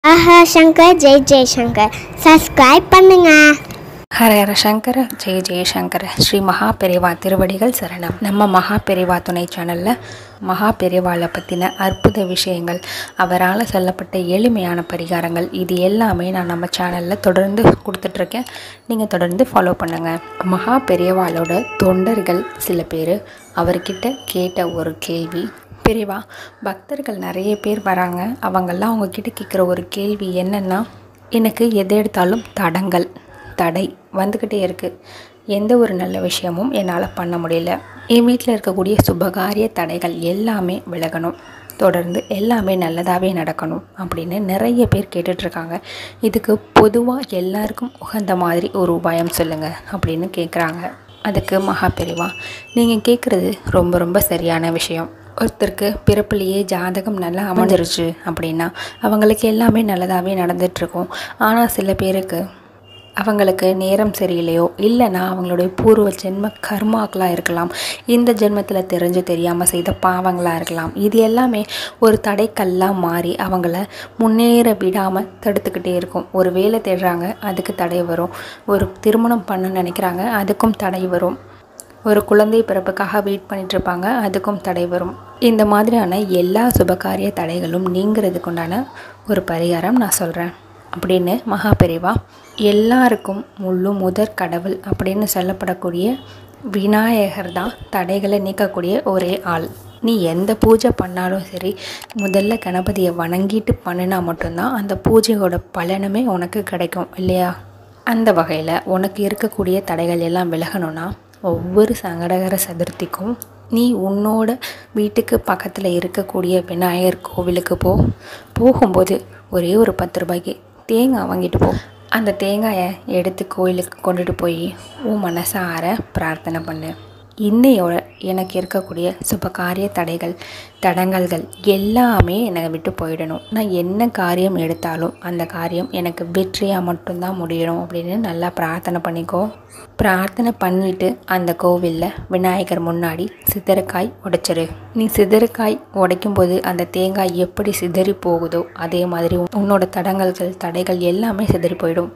ஆஹா Shankar Jai Jaishankar subscribe பண்ணுங்க. ஹர ஹர சங்கர ஜெய ஜெயசங்கர. ஸ்ரீ மகா பெரிவா திருவடிகள் சரணம். நம்ம மகா பெரிவா துணை சேனலில் மகா பெரிவாளை பற்றின அற்புத விஷயங்கள், அவரால் சொல்லப்பட்ட எளிமையான பரிகாரங்கள், இது எல்லாமே நான் நம்ம சேனலில் தொடர்ந்து கொடுத்துட்ருக்கேன். நீங்கள் தொடர்ந்து ஃபாலோ பண்ணுங்கள். மகா பெரியவாளோட தொண்டர்கள் சில பேர் அவர்கிட்ட கேட்ட ஒரு கேள்வி, பெரியவா, பக்தர்கள் நிறைய பேர் வராங்க, அவங்கெல்லாம் அவங்கக்கிட்ட கேட்குற ஒரு கேள்வி என்னென்னா, எனக்கு எது எடுத்தாலும் தடை வந்துக்கிட்டே இருக்குது, எந்த ஒரு நல்ல விஷயமும் என்னால் பண்ண முடியல, என் வீட்டில் இருக்கக்கூடிய சுபகாரிய தடைகள் எல்லாமே விலகணும், தொடர்ந்து எல்லாமே நல்லதாகவே நடக்கணும் அப்படின்னு நிறைய பேர் கேட்டுட்ருக்காங்க. இதுக்கு பொதுவாக எல்லாருக்கும் உகந்த மாதிரி ஒரு உபாயம் சொல்லுங்கள் அப்படின்னு கேட்குறாங்க. அதுக்கு மகா பெரிவா, நீங்கள் கேட்குறது ரொம்ப ரொம்ப சரியான விஷயம். ஒருத்தருக்கு பிறப்புலேயே ஜாதகம் நல்லா அமைஞ்சிருச்சு அப்படின்னா அவங்களுக்கு எல்லாமே நல்லதாகவே நடந்துகிட்ருக்கும். ஆனால் சில பேருக்கு அவங்களுக்கு நேரம் சரியில்லையோ, இல்லைன்னா அவங்களுடைய பூர்வ ஜென்ம கர்மாக்களாக இருக்கலாம், இந்த ஜென்மத்தில் தெரிஞ்சு தெரியாமல் செய்த பாவங்களாக இருக்கலாம். இது எல்லாமே ஒரு தடைக்கல்லாக மாறி அவங்கள முன்னேற விடாமல் தடுத்துக்கிட்டே இருக்கும். ஒரு வேலை தேடுறாங்க, அதுக்கு தடை வரும். ஒரு திருமணம் பண்ண நினைக்கிறாங்க, அதுக்கும் தடை வரும். ஒரு குழந்தை பிறப்புக்காக வெயிட் பண்ணிகிட்ருப்பாங்க, அதுக்கும் தடை வரும். இந்த மாதிரியான எல்லா சுபகாரிய தடைகளும் நீங்கிறதுக்கு உண்டான ஒரு பரிகாரம் நான் சொல்கிறேன் அப்படின்னு மகா பெரிவா, எல்லாருக்கும் முதற் கடவுள் அப்படின்னு சொல்லப்படக்கூடிய விநாயகர் தான் தடைகளை நீக்கக்கூடிய ஒரே ஆள். நீ எந்த பூஜை பண்ணாலும் சரி, முதல்ல கணபதியை வணங்கிட்டு பண்ணினா மட்டும்தான் அந்த பூஜையோட பலனுமே உனக்கு கிடைக்கும் இல்லையா? அந்த வகையில் உனக்கு இருக்கக்கூடிய தடைகள் எல்லாம் விலகணும்னா ஒவ்வொரு சங்கடகர சதுர்த்திக்கும் நீ உன்னோட வீட்டுக்கு பக்கத்தில் இருக்கக்கூடிய விநாயகர் கோவிலுக்கு போகும்போது ஒரே ஒரு 10 ரூபாய்க்கு தேங்காய் வாங்கிட்டு போ. அந்த தேங்காயை எடுத்து கோயிலுக்கு கொண்டுட்டு போய் உன் மனசார பிரார்த்தனை பண்ணு. இன்னையோட எனக்கு இருக்கக்கூடிய சுபகாரிய தடங்கல்கள் எல்லாமே என்னை விட்டு போயிடணும். நான் என்ன காரியம் எடுத்தாலும் அந்த காரியம் எனக்கு வெற்றியாக மட்டும்தான் முடியணும் அப்படின்னு நல்லா பிரார்த்தனை பண்ணிக்கோ. பிரார்த்தனை பண்ணிவிட்டு அந்த கோவிலில் விநாயகர் முன்னாடி சிதறக்காய் உடைச்சிரு. நீ சிதறக்காய் உடைக்கும்போது அந்த தேங்காய் எப்படி சிதறி போகுதோ அதே மாதிரி உன்னோட தடைகள் எல்லாமே சிதறி போயிடும்.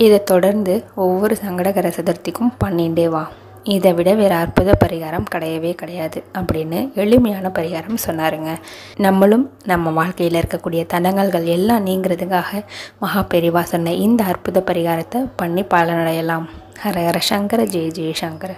இதை தொடர்ந்து ஒவ்வொரு சங்கடகர சதுர்த்திக்கும் பண்ணிகிட்டே வா. இதை விட வேறு அற்புத பரிகாரம் கிடையவே கிடையாது அப்படின்னு எளிமையான பரிகாரம் சொன்னாருங்க. நம்மளும் நம்ம வாழ்க்கையில் இருக்கக்கூடிய தடங்கல்கள் எல்லாம் நீங்கிறதுக்காக மகா பெரிவா சொன்ன இந்த அற்புத பரிகாரத்தை பண்ணி பலனடையலாம். ஹர ஹர சங்கர ஜெய ஜெய சங்கர.